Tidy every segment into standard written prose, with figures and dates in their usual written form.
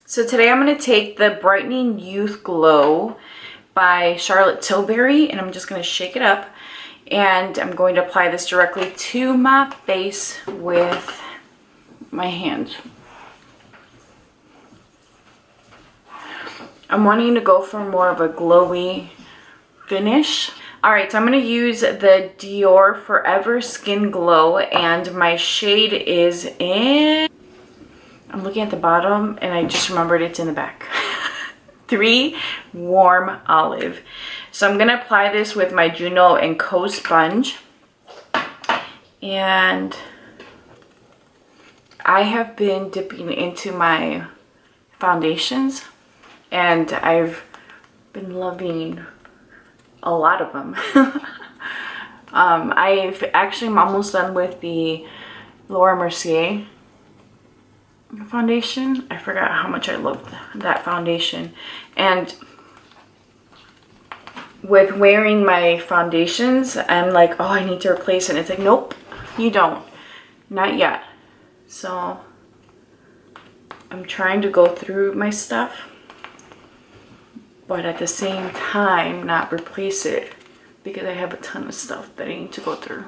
So today I'm going to take the Brightening Youth Glow by Charlotte Tilbury, and I'm just going to shake it up, and I'm going to apply this directly to my face with my hands. I'm wanting to go for more of a glowy finish. Alright, so I'm going to use the Dior Forever Skin Glow, and my shade is in... I'm looking at the bottom and I just remembered it's in the back. 3 Warm Olive. So I'm going to apply this with my Juno and Co sponge. And I have been dipping into my foundations and I've been loving a lot of them. I'm almost done with the Laura Mercier foundation. I forgot how much I loved that foundation. And with wearing my foundations, I'm like, oh, I need to replace it. And it's like, nope, you don't. Not yet. So I'm trying to go through my stuff, but at the same time not replace it, because I have a ton of stuff that I need to go through.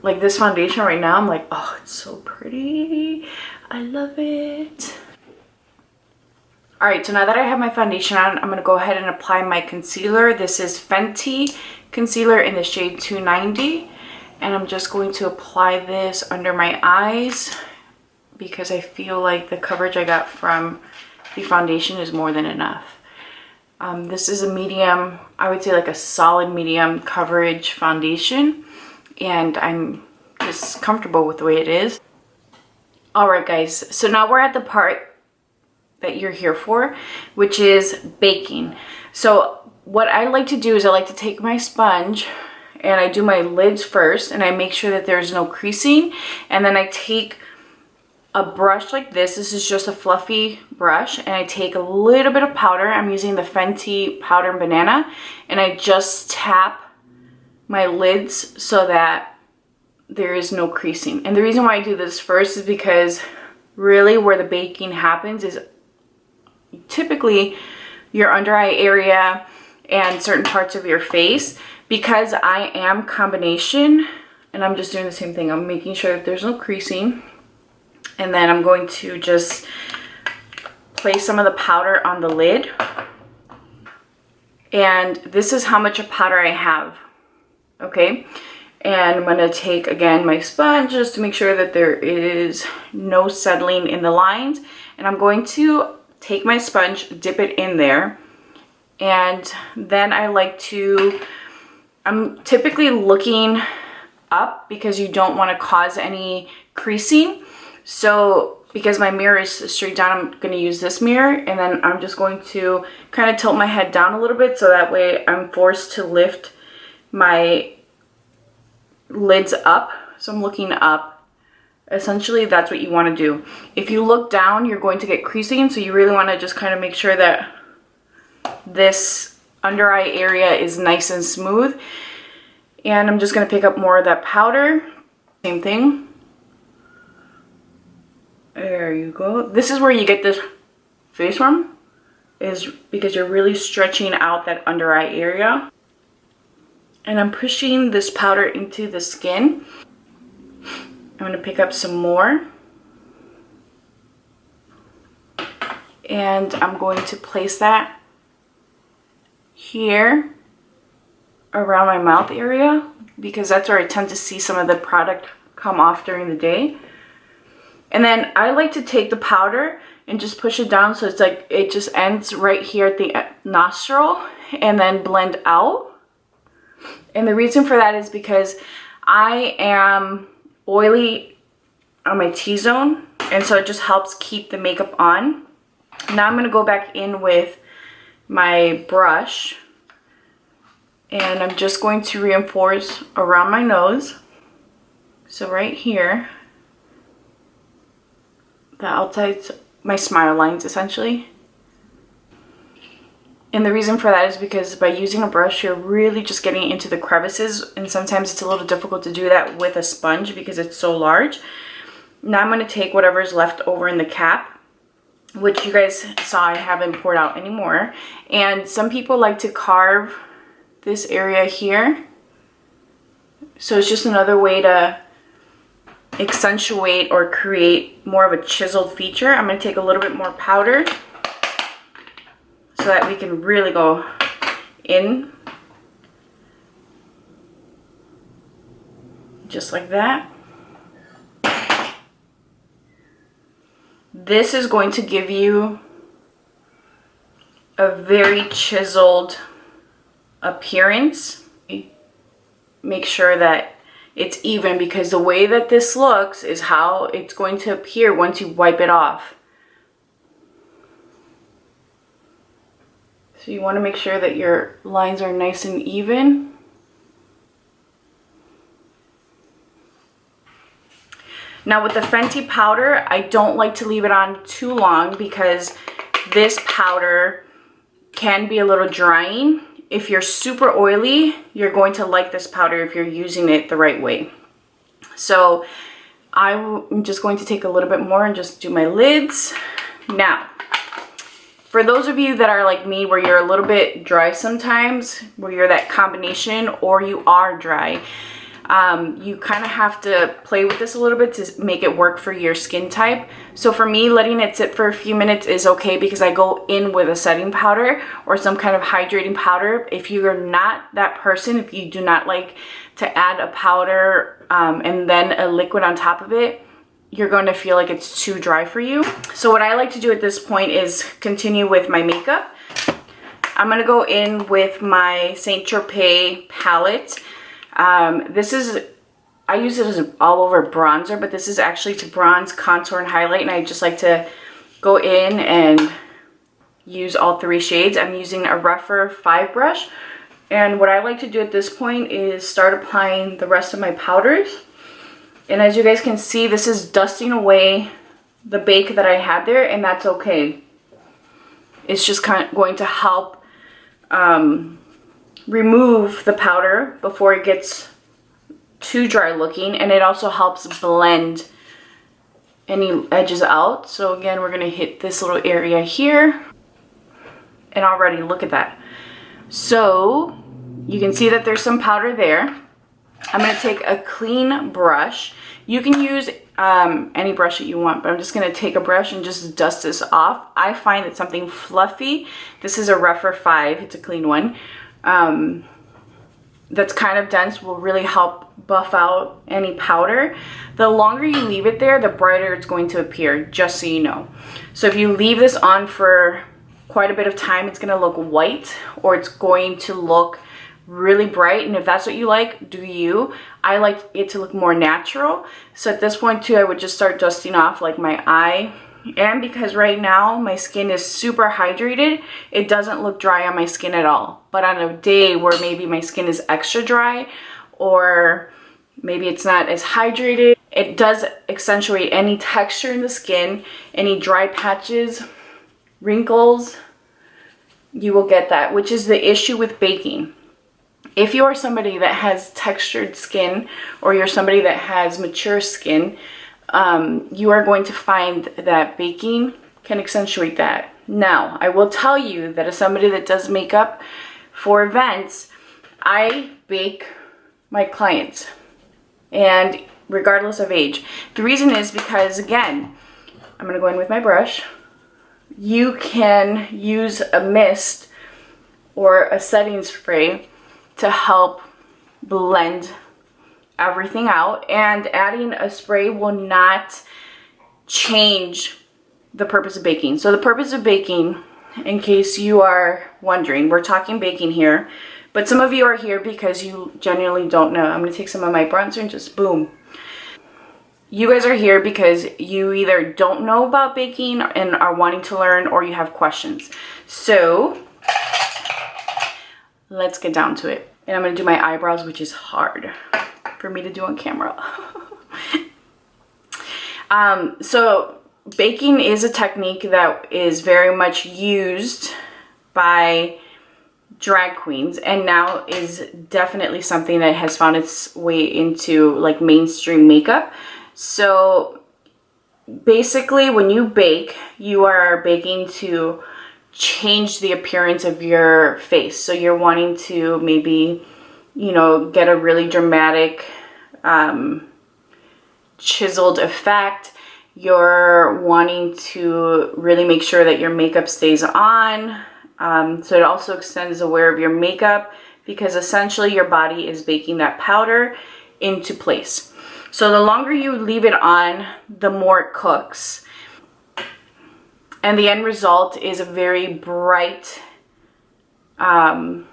Like this foundation right now, I'm like, oh, it's so pretty. I love it. Alright, so now that I have my foundation on, I'm going to go ahead and apply my concealer. This is Fenty concealer in the shade 290. And I'm just going to apply this under my eyes because I feel like the coverage I got from the foundation is more than enough. This is a medium, I would say like a solid medium coverage foundation. And I'm just comfortable with the way it is. Alright guys, so now we're at the part that you're here for, which is baking. So what I like to do is I like to take my sponge and I do my lids first and I make sure that there's no creasing, and then I take a brush like this. This is just a fluffy brush, and I take a little bit of powder. I'm using the Fenty Powder and Banana, and I just tap my lids so that there is no creasing. And the reason why I do this first is because really where the baking happens is typically your under eye area and certain parts of your face. Because I am combination, and I'm just doing the same thing, I'm making sure that there's no creasing, and then I'm going to just place some of the powder on the lid. And this is how much of powder I have. Okay, and I'm going to take again my sponge just to make sure that there is no settling in the lines, and I'm going to take my sponge, dip it in there, and then I'm typically looking up because you don't want to cause any creasing. So because my mirror is straight down, I'm going to use this mirror, and then I'm just going to kind of tilt my head down a little bit so that way I'm forced to lift my lids up. So I'm looking up. Essentially that's what you want to do. If you look down, you're going to get creasing, so you really want to just kind of make sure that this under eye area is nice and smooth. And I'm just going to pick up more of that powder. Same thing. There you go. This is where you get this face from, is because you're really stretching out that under eye area. And I'm pushing this powder into the skin. I'm going to pick up some more. And I'm going to place that here around my mouth area, because that's where I tend to see some of the product come off during the day. And then I like to take the powder and just push it down so it's like it just ends right here at the nostril and then blend out. And the reason for that is because I am oily on my T-zone, and so it just helps keep the makeup on. Now I'm going to go back in with my brush, and I'm just going to reinforce around my nose. So right here, the outsides, my smile lines essentially. And the reason for that is because by using a brush, you're really just getting into the crevices, and sometimes it's a little difficult to do that with a sponge because it's so large. Now I'm going to take whatever's left over in the cap, which you guys saw I haven't poured out anymore. And some people like to carve this area here. So it's just another way to accentuate or create more of a chiseled feature. I'm going to take a little bit more powder so that we can really go in. Just like that. This is going to give you a very chiseled appearance. Make sure that it's even, because the way that this looks is how it's going to appear once you wipe it off. So you want to make sure that your lines are nice and even. Now with the Fenty powder, I don't like to leave it on too long because this powder can be a little drying. If you're super oily, you're going to like this powder if you're using it the right way. So I'm just going to take a little bit more and just do my lids. Now, for those of you that are like me, where you're a little bit dry sometimes, where you're that combination, or you are dry, you kind of have to play with this a little bit to make it work for your skin type. So for me, letting it sit for a few minutes is okay because I go in with a setting powder or some kind of hydrating powder. If you're not that person, if you do not like to add a powder and then a liquid on top of it, you're going to feel like it's too dry for you. So what I like to do at this point is continue with my makeup. I'm going to go in with my Saint Tropez palette. This is, I use it as an all over bronzer, but this is actually to bronze, contour, and highlight, and I just like to go in and use all three shades. I'm using a rougher 5 brush, and what I like to do at this point is start applying the rest of my powders. And as you guys can see, this is dusting away the bake that I had there, and that's okay. It's just kind of going to help remove the powder before it gets too dry looking, and it also helps blend any edges out. So again, we're gonna hit this little area here, and already look at that. So you can see that there's some powder there. I'm gonna take a clean brush. You can use any brush that you want, but I'm just gonna take a brush and just dust this off. I find that something fluffy, this is a rougher 5, it's a clean one, that's kind of dense, will really help buff out any powder. The longer you leave it there, the brighter it's going to appear, just so you know. So if you leave this on for quite a bit of time, it's going to look white, or it's going to look really bright, and if that's what you like, do you. I like it to look more natural. So at this point too, I would just start dusting off like my eye. And because right now my skin is super hydrated, it doesn't look dry on my skin at all. But on a day where maybe my skin is extra dry, or maybe it's not as hydrated, it does accentuate any texture in the skin, any dry patches, wrinkles, you will get that, which is the issue with baking. If you are somebody that has textured skin, or you're somebody that has mature skin, you are going to find that baking can accentuate that. Now, I will tell you that as somebody that does makeup for events, I bake my clients, and regardless of age. The reason is because, again, I'm going to go in with my brush. You can use a mist or a setting spray to help blend everything out, and adding a spray will not change the purpose of baking. So the purpose of baking, in case you are wondering, we're talking baking here, but some of you are here because you genuinely don't know. I'm going to take some of my bronzer and just boom. You guys are here because you either don't know about baking and are wanting to learn, or you have questions. So let's get down to it. And I'm going to do my eyebrows, which is hard for me to do on camera. So baking is a technique that is very much used by drag queens, and now is definitely something that has found its way into like mainstream makeup. So basically when you bake, you are baking to change the appearance of your face. So you're wanting to maybe, you know, get a really dramatic chiseled effect. You're wanting to really make sure that your makeup stays on. So it also extends the wear of your makeup, because essentially your body is baking that powder into place. So the longer you leave it on, the more it cooks. And the end result is a very bright, obvious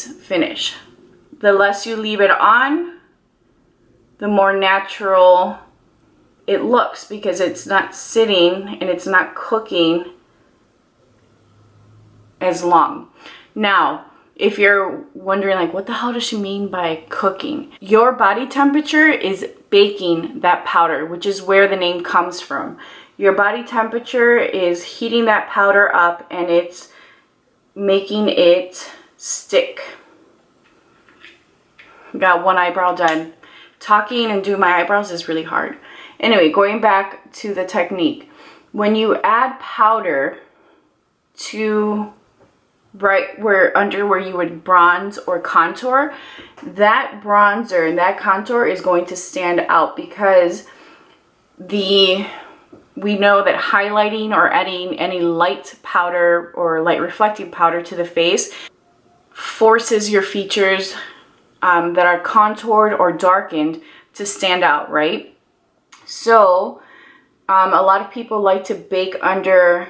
finish. The less you leave it on, the more natural it looks, because it's not sitting and it's not cooking as long. Now, if you're wondering like, what the hell does she mean by cooking? Your body temperature is baking that powder, which is where the name comes from. Your body temperature is heating that powder up and it's making it stick. Got one eyebrow done. Talking and doing my eyebrows is really hard. Anyway, going back to the technique. When you add powder to right where you would bronze or contour, that bronzer and that contour is going to stand out, because we know that highlighting or adding any light powder or light reflecting powder to the face forces your features that are contoured or darkened to stand out, right? So a lot of people like to bake under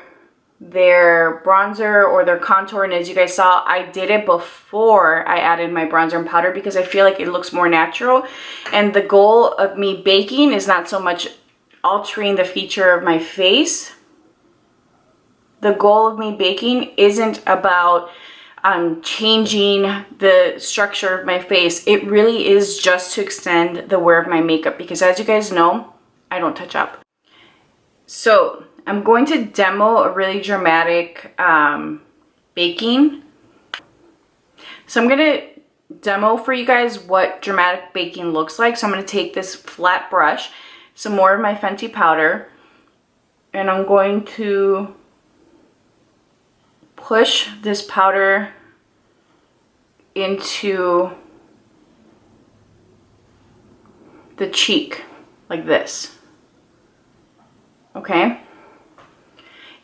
their bronzer or their contour, and as you guys saw, I did it before I added my bronzer and powder because I feel like it looks more natural. And the goal of me baking is not so much altering the feature of my face. The goal of me baking isn't about changing the structure of my face. It really is just to extend the wear of my makeup, because as you guys know, I don't touch up. So I'm going to demo a really dramatic baking. So I'm going to demo for you guys what dramatic baking looks like. So I'm going to take this flat brush, some more of my Fenty powder, and I'm going to push this powder into the cheek like this. Okay?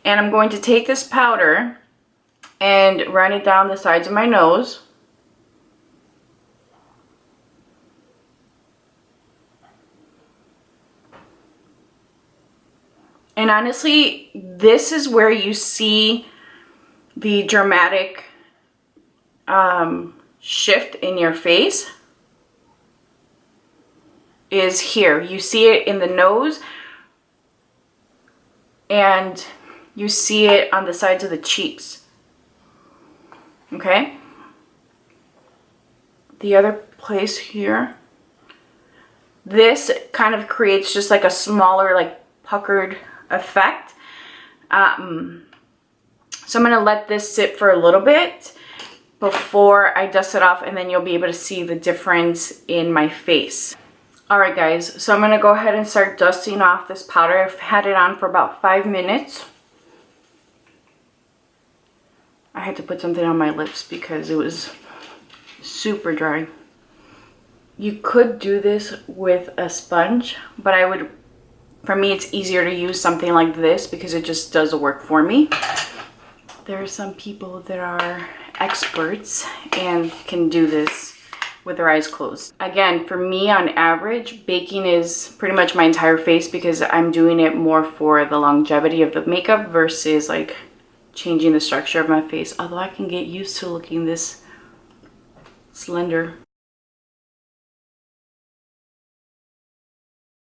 And I'm going to take this powder and run it down the sides of my nose. And honestly, this is where you see the dramatic shift in your face, is here. You see it in the nose and you see it on the sides of the cheeks. Okay? The other place here, this kind of creates just like a smaller, like puckered effect. So I'm going to let this sit for a little bit before I dust it off, and then you'll be able to see the difference in my face. Alright guys, so I'm going to go ahead and start dusting off this powder. I've had it on for about 5 minutes. I had to put something on my lips because it was super dry. You could do this with a sponge, but for me it's easier to use something like this because it just does the work for me. There are some people that are experts and can do this with their eyes closed. Again, for me on average, baking is pretty much my entire face because I'm doing it more for the longevity of the makeup versus like changing the structure of my face. Although I can get used to looking this slender.